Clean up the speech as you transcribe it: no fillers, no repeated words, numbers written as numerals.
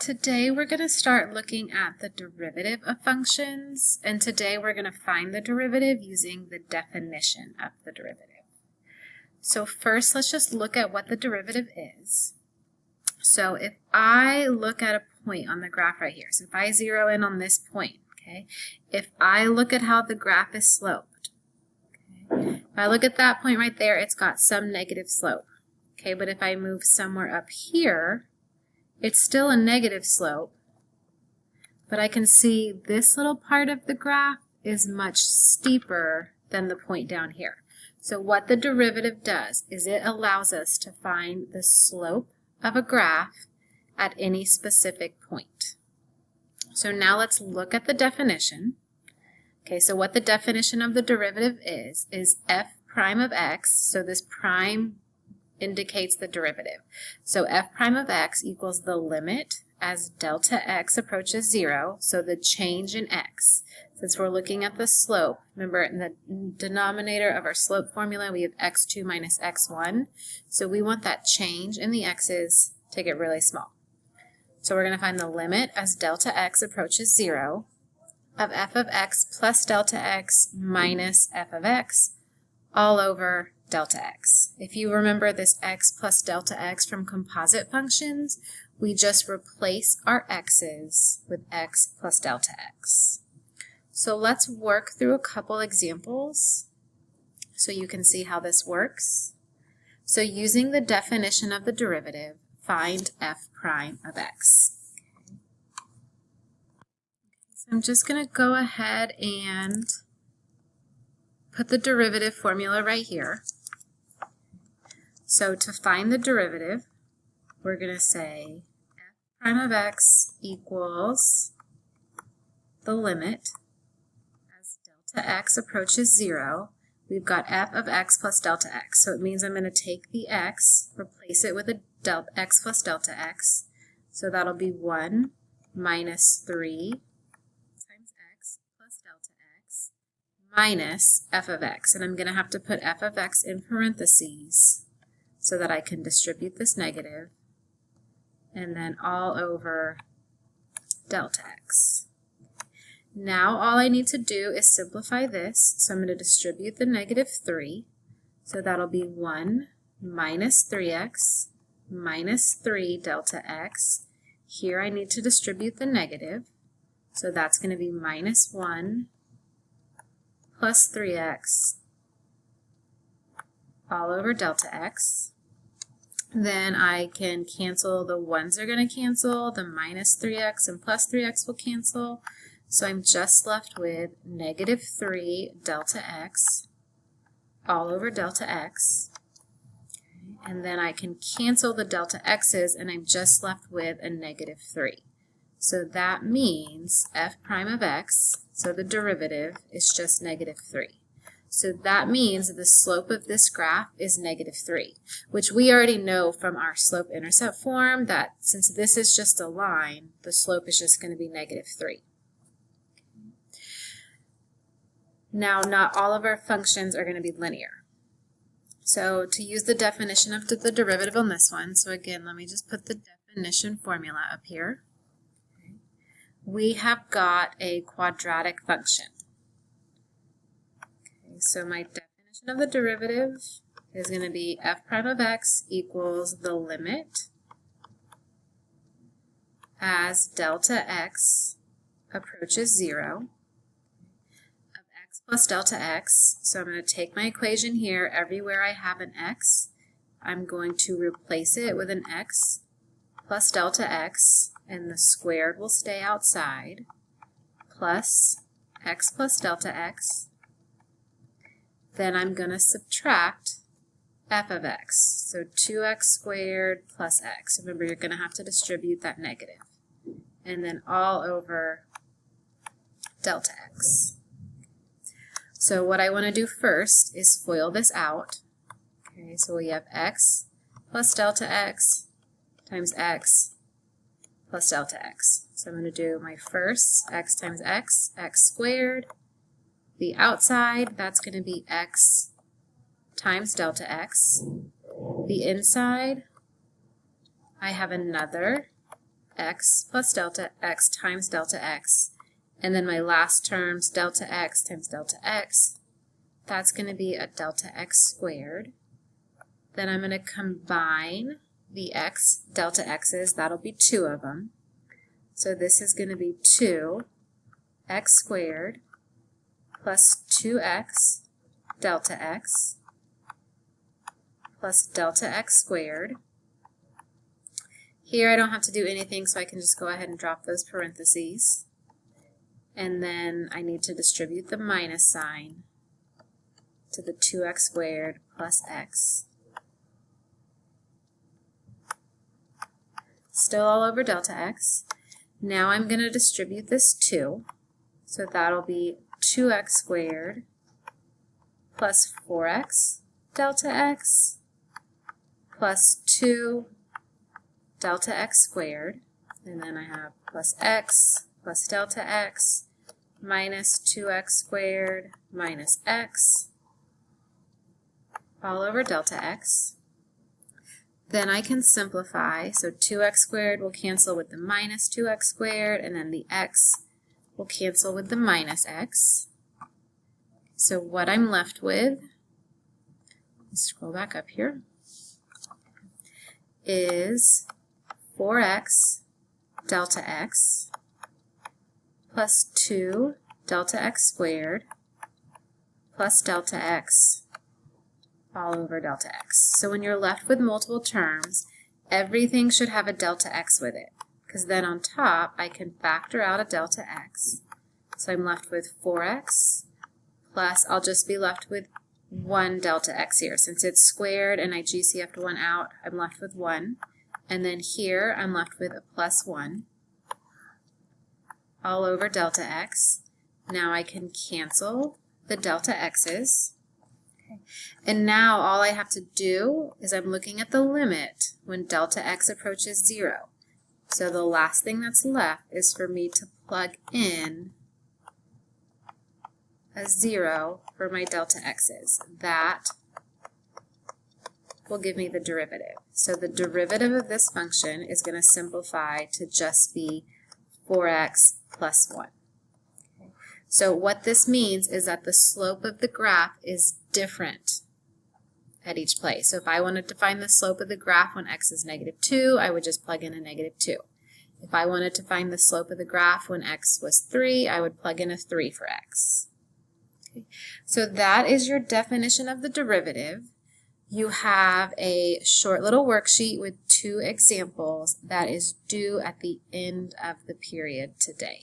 Today we're going to start looking at the derivative of functions, and today we're going to find the derivative using the definition of the derivative. So first, let's just look at what the derivative is. So if I look at a point on the graph right here, so if I zero in on this point, okay, if I look at how the graph is sloped, okay, if I look at that point right there, it's got some negative slope, okay, but if I move somewhere up here, it's still a negative slope, but I can see this little part of the graph is much steeper than the point down here. So what the derivative does is it allows us to find the slope of a graph at any specific point. So now let's look at the definition. Okay, so what the definition of the derivative is f prime of x, so this prime indicates the derivative. So f prime of x equals the limit as delta x approaches 0, so the change in x. Since we're looking at the slope, remember in the denominator of our slope formula we have x2 minus x1, so we want that change in the x's to get really small. So we're going to find the limit as delta x approaches 0 of f of x plus delta x minus f of x all over delta x. If you remember this x plus delta x from composite functions, we just replace our x's with x plus delta x. So let's work through a couple examples so you can see how this works. So using the definition of the derivative, find f prime of x. Okay. So I'm just going to go ahead and put the derivative formula right here. So to find the derivative, we're going to say f prime of x equals the limit as delta x approaches 0. We've got f of x plus delta x. So it means I'm going to take the x, replace it with a x plus delta x. So that'll be 1 minus 3 times x plus delta x minus f of x. And I'm going to have to put f of x in parentheses so that I can distribute this negative, and then all over delta x. Now all I need to do is simplify this, so I'm going to distribute the negative 3, so that'll be 1 minus 3x minus 3 delta x. Here I need to distribute the negative, so that's going to be minus 1 plus 3x all over delta x. Then I can cancel, the 1's are going to cancel, the minus 3x and plus 3x will cancel, so I'm just left with negative 3 delta x all over delta x. Okay. And then I can cancel the delta x's and I'm just left with a negative 3. So that means f prime of x, so the derivative, is just negative 3. So that means that the slope of this graph is negative 3, which we already know from our slope-intercept form that since this is just a line, the slope is just going to be negative 3. Now, not all of our functions are going to be linear. So to use the definition of the derivative on this one, so again, let me just put the definition formula up here. Okay. We have got a quadratic function. So my definition of the derivative is going to be f prime of x equals the limit as delta x approaches 0 of x plus delta x. So I'm going to take my equation here. Everywhere I have an x, I'm going to replace it with an x plus delta x, and the squared will stay outside, plus x plus delta x. Then I'm going to subtract f of x, so 2x squared plus x. Remember, you're going to have to distribute that negative. And then all over delta x. So what I want to do first is FOIL this out. Okay, so we have x plus delta x times x plus delta x. So I'm going to do my first x times x squared. The outside, that's going to be x times delta x. The inside, I have another x plus delta x times delta x, and then my last term's delta x times delta x. That's going to be a delta x squared. Then I'm going to combine the x delta x's. That'll be 2 of them. So this is going to be 2x squared plus 2x delta x plus delta x squared. Here I don't have to do anything, so I can just go ahead and drop those parentheses. And then I need to distribute the minus sign to the 2x squared plus x. Still all over delta x. Now I'm going to distribute this 2. So that'll be 2x squared plus 4x delta x plus 2 delta x squared, and then I have plus x plus delta x minus 2x squared minus x all over delta x. Then I can simplify, so 2x squared will cancel with the minus 2x squared, and then the x will cancel with the minus x. So what I'm left with, let's scroll back up here, is 4x delta x plus 2 delta x squared plus delta x all over delta x. So when you're left with multiple terms, everything should have a delta x with it, because then on top I can factor out a delta x. So I'm left with 4x plus, I'll just be left with 1 delta x here. Since it's squared and I GCF'd 1 out, I'm left with 1. And then here I'm left with a plus 1 all over delta x. Now I can cancel the delta x's. Okay. And now all I have to do is I'm looking at the limit when delta x approaches 0. So the last thing that's left is for me to plug in a 0 for my delta x's. That will give me the derivative. So the derivative of this function is going to simplify to just be 4x plus 1. Okay. So what this means is that the slope of the graph is different at each place. So if I wanted to find the slope of the graph when x is -2, I would just plug in a -2. If I wanted to find the slope of the graph when x was 3, I would plug in a 3 for x. Okay. So that is your definition of the derivative. You have a short little worksheet with 2 examples that is due at the end of the period today.